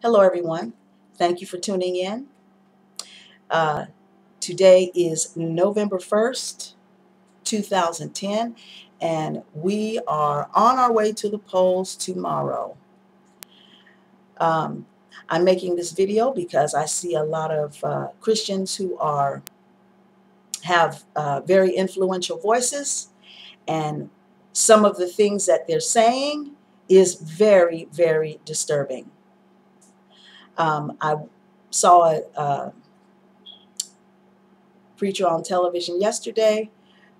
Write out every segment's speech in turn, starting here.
Hello, everyone. Thank you for tuning in. Uh, Today is November 1st, 2010, and we are on our way to the polls tomorrow. Um, I'm making this video because I see a lot of Christians who have very influential voices, and some of the things that they're saying is very, very disturbing. I saw a preacher on television yesterday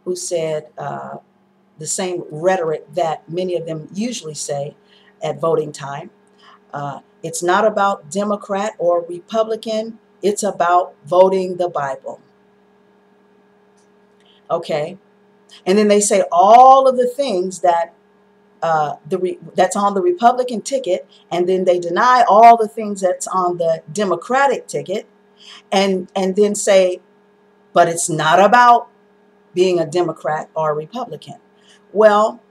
who said the same rhetoric that many of them usually say at voting time. It's not about Democrat or Republican. It's about voting the Bible. Okay. And then they say all of the things that that's on the Republican ticket, and then they deny all the things that's on the Democratic ticket, and then say, but it's not about being a Democrat or a Republican. Well,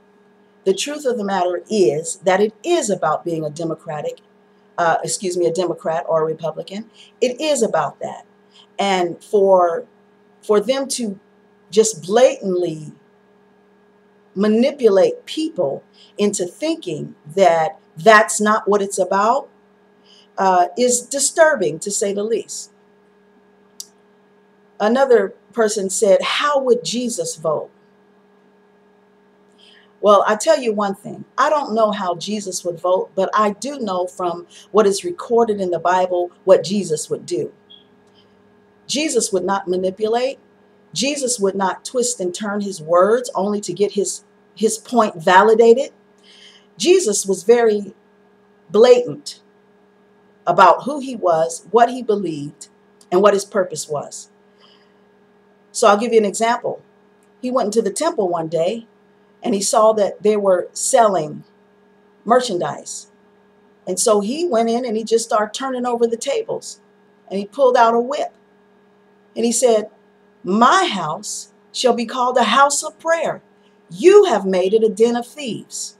the truth of the matter is that it is about being a Democrat or a Republican. It is about that. And for them to just blatantly manipulate people into thinking that that's not what it's about is disturbing, to say the least. Another person said, how would Jesus vote? Well, I tell you one thing. I don't know how Jesus would vote, but I do know from what is recorded in the Bible what Jesus would do. Jesus would not manipulate. Jesus would not twist and turn his words only to get his point validated. Jesus was very blatant about who he was, what he believed, and what his purpose was. So I'll give you an example. He went into the temple one day and he saw that they were selling merchandise. And so he went in and he just started turning over the tables. And he pulled out a whip. And he said, my house shall be called a house of prayer. You have made it a den of thieves.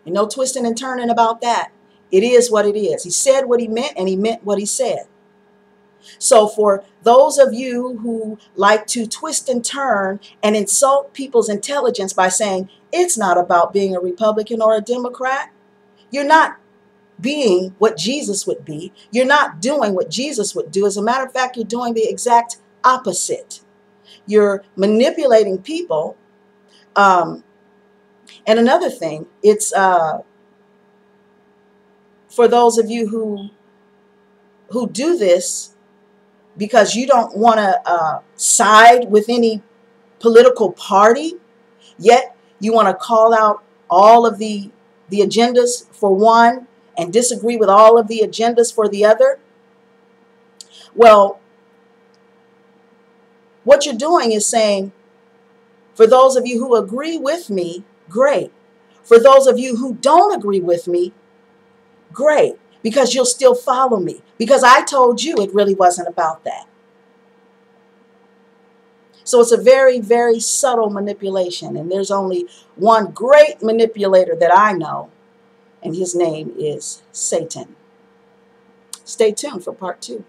And no twisting and turning about that. It is what it is. He said what he meant, and he meant what he said. So for those of you who like to twist and turn and insult people's intelligence by saying it's not about being a Republican or a Democrat, you're not being what Jesus would be. You're not doing what Jesus would do. As a matter of fact, you're doing the exact opposite. You're manipulating people. And another thing, it's for those of you who do this because you don't want to side with any political party, yet you want to call out all of the agendas for one and disagree with all of the agendas for the other. Well, what you're doing is saying, for those of you who agree with me, great. For those of you who don't agree with me, great, because you'll still follow me. Because I told you it really wasn't about that. So it's a very, very subtle manipulation. And there's only one great manipulator that I know, and his name is Satan. Stay tuned for part 2.